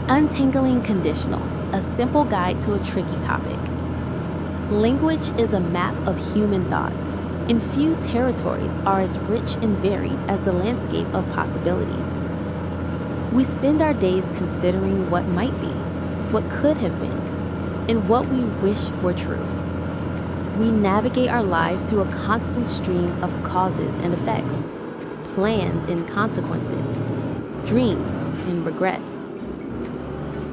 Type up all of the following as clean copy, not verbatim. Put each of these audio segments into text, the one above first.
Untangling conditionals, a simple guide to a tricky topic. Language is a map of human thought, and few territories are as rich and varied as the landscape of possibilities. We spend our days considering what might be, what could have been, and what we wish were true. We navigate our lives through a constant stream of causes and effects, plans and consequences, dreams and regrets.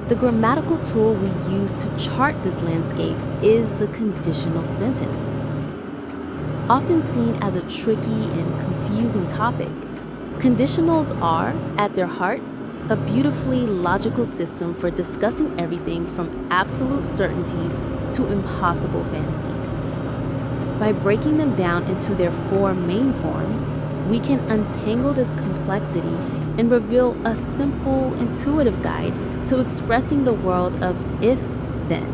The grammatical tool we use to chart this landscape is the conditional sentence. Often seen as a tricky and confusing topic, conditionals are, at their heart, a beautifully logical system for discussing everything from absolute certainties to impossible fantasies. By breaking them down into their four main forms, we can untangle this complexity and reveal a simple, intuitive guide to expressing the world of if-then.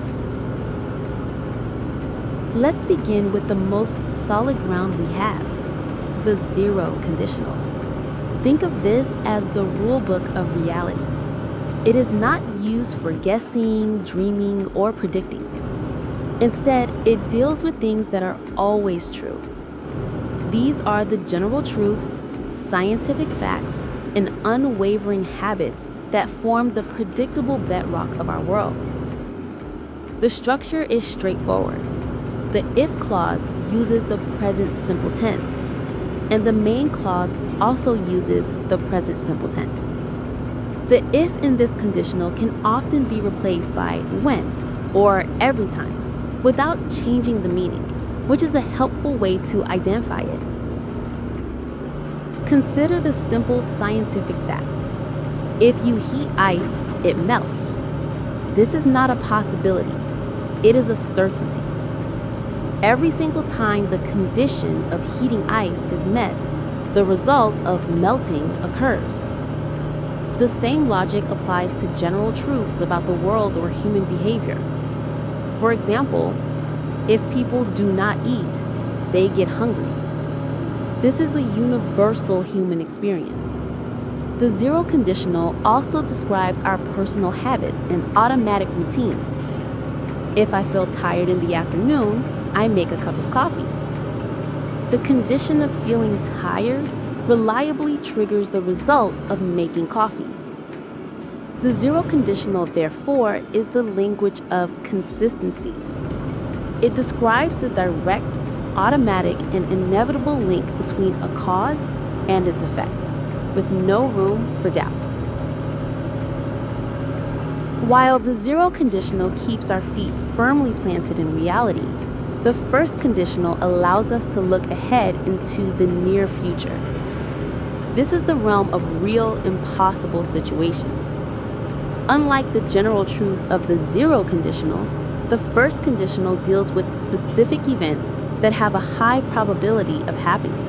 Let's begin with the most solid ground we have, the zero conditional. Think of this as the rule book of reality. It is not used for guessing, dreaming, or predicting. Instead, it deals with things that are always true. These are the general truths, scientific facts, and unwavering habits that form the predictable bedrock of our world. The structure is straightforward. The if clause uses the present simple tense, and the main clause also uses the present simple tense. The if in this conditional can often be replaced by when or every time without changing the meaning, which is a helpful way to identify it. Consider the simple scientific fact. If you heat ice, it melts. This is not a possibility. It is a certainty. Every single time the condition of heating ice is met, the result of melting occurs. The same logic applies to general truths about the world or human behavior. For example, if people do not eat, they get hungry. This is a universal human experience. The zero conditional also describes our personal habits and automatic routines. If I feel tired in the afternoon, I make a cup of coffee. The condition of feeling tired reliably triggers the result of making coffee. The zero conditional, therefore, is the language of consistency. It describes the direct, automatic, and inevitable link between a cause and its effect, with no room for doubt. While the zero conditional keeps our feet firmly planted in reality, the first conditional allows us to look ahead into the near future. This is the realm of real, impossible situations. Unlike the general truths of the zero conditional, the first conditional deals with specific events that have a high probability of happening.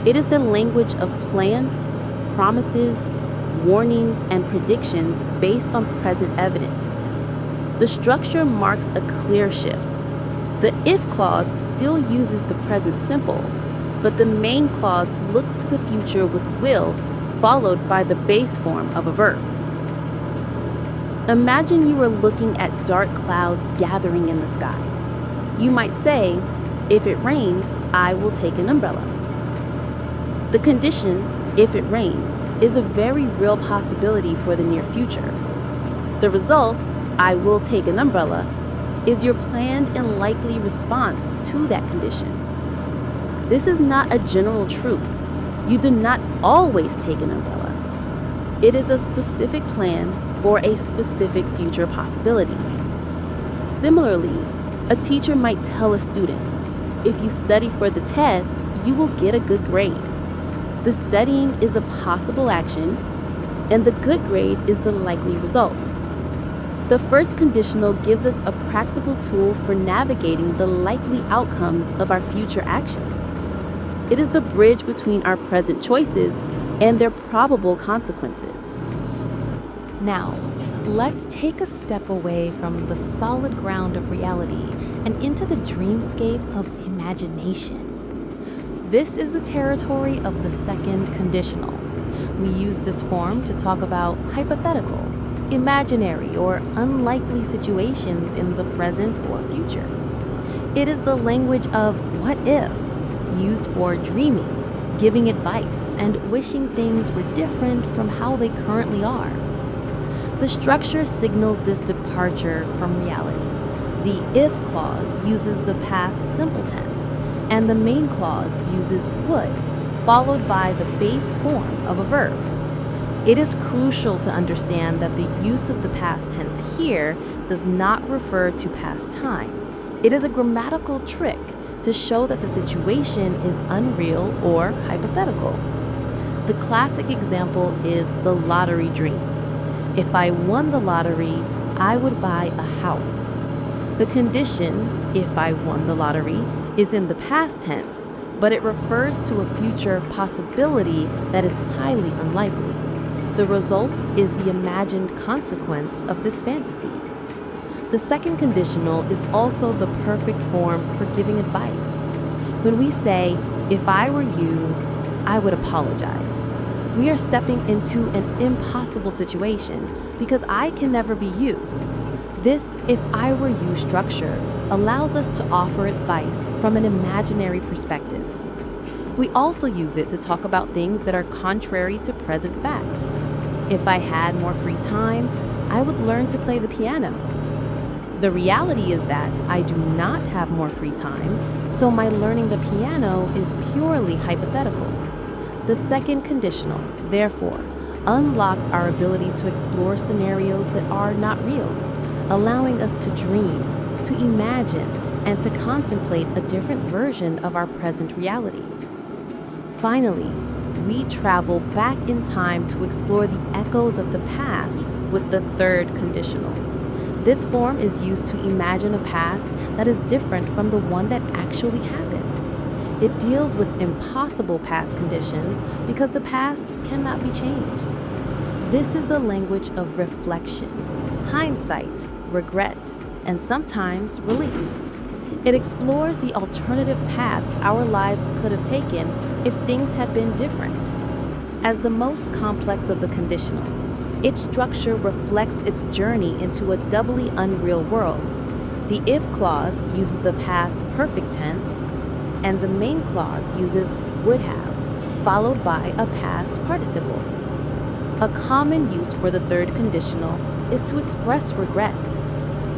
It is the language of plans, promises, warnings, and predictions based on present evidence. The structure marks a clear shift. The if clause still uses the present simple, but the main clause looks to the future with will, followed by the base form of a verb. Imagine you are looking at dark clouds gathering in the sky. You might say, if it rains, I will take an umbrella. The condition, if it rains, is a very real possibility for the near future. The result, I will take an umbrella, is your planned and likely response to that condition. This is not a general truth. You do not always take an umbrella. It is a specific plan for a specific future possibility. Similarly, a teacher might tell a student, if you study for the test, you will get a good grade. The studying is a possible action, and the good grade is the likely result. The first conditional gives us a practical tool for navigating the likely outcomes of our future actions. It is the bridge between our present choices and their probable consequences. Now, let's take a step away from the solid ground of reality and into the dreamscape of imagination. This is the territory of the second conditional. We use this form to talk about hypothetical, imaginary or unlikely situations in the present or future. It is the language of what if, used for dreaming, giving advice, and wishing things were different from how they currently are. The structure signals this departure from reality. The if clause uses the past simple tense, and the main clause uses would, followed by the base form of a verb. It is crucial to understand that the use of the past tense here does not refer to past time. It is a grammatical trick to show that the situation is unreal or hypothetical. The classic example is the lottery dream. If I won the lottery, I would buy a house. The condition, if I won the lottery, is in the past tense, but it refers to a future possibility that is highly unlikely. The result is the imagined consequence of this fantasy. The second conditional is also the perfect form for giving advice. When we say, if I were you, I would apologize, we are stepping into an impossible situation because I can never be you. This if I were you structure allows us to offer advice from an imaginary perspective. We also use it to talk about things that are contrary to present fact. If I had more free time, I would learn to play the piano. The reality is that I do not have more free time, so my learning the piano is purely hypothetical. The second conditional, therefore, unlocks our ability to explore scenarios that are not real, allowing us to dream, to imagine, and to contemplate a different version of our present reality. Finally, we travel back in time to explore the echoes of the past with the third conditional. This form is used to imagine a past that is different from the one that actually happened. It deals with impossible past conditions because the past cannot be changed. This is the language of reflection, hindsight, regret, and sometimes relief. It explores the alternative paths our lives could have taken if things had been different. As the most complex of the conditionals, its structure reflects its journey into a doubly unreal world. The if clause uses the past perfect tense, and the main clause uses would have, followed by a past participle. A common use for the third conditional is to express regret.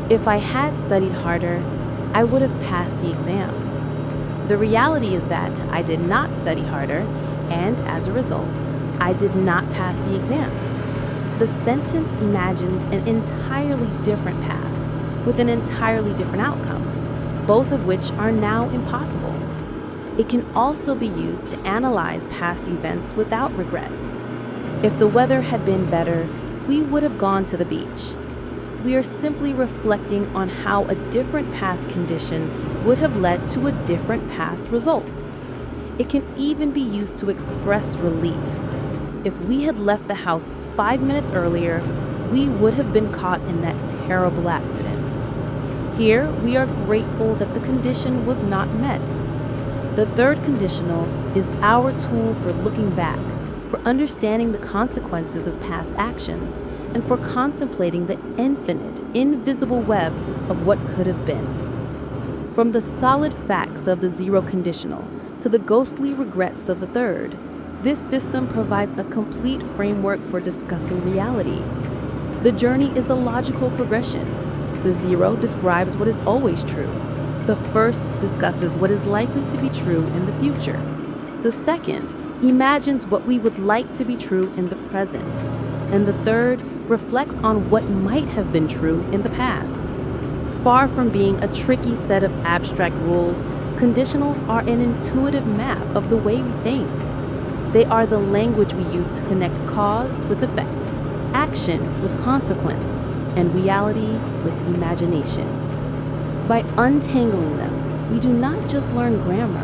If I had studied harder, I would have passed the exam. The reality is that I did not study harder, and as a result, I did not pass the exam. The sentence imagines an entirely different past with an entirely different outcome, both of which are now impossible. It can also be used to analyze past events without regret. If the weather had been better, we would have gone to the beach. We are simply reflecting on how a different past condition would have led to a different past result. It can even be used to express relief. If we had left the house 5 minutes earlier, we would have been caught in that terrible accident. Here, we are grateful that the condition was not met. The third conditional is our tool for looking back, for understanding the consequences of past actions, and for contemplating the infinite, invisible web of what could have been. From the solid facts of the zero conditional to the ghostly regrets of the third, this system provides a complete framework for discussing reality. The journey is a logical progression. The zero describes what is always true. The first discusses what is likely to be true in the future. The second imagines what we would like to be true in the present. And the third reflects on what might have been true in the past. Far from being a tricky set of abstract rules, conditionals are an intuitive map of the way we think. They are the language we use to connect cause with effect, action with consequence, and reality with imagination. By untangling them, we do not just learn grammar,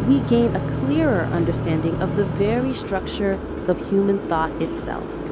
we gain a clearer understanding of the very structure of human thought itself.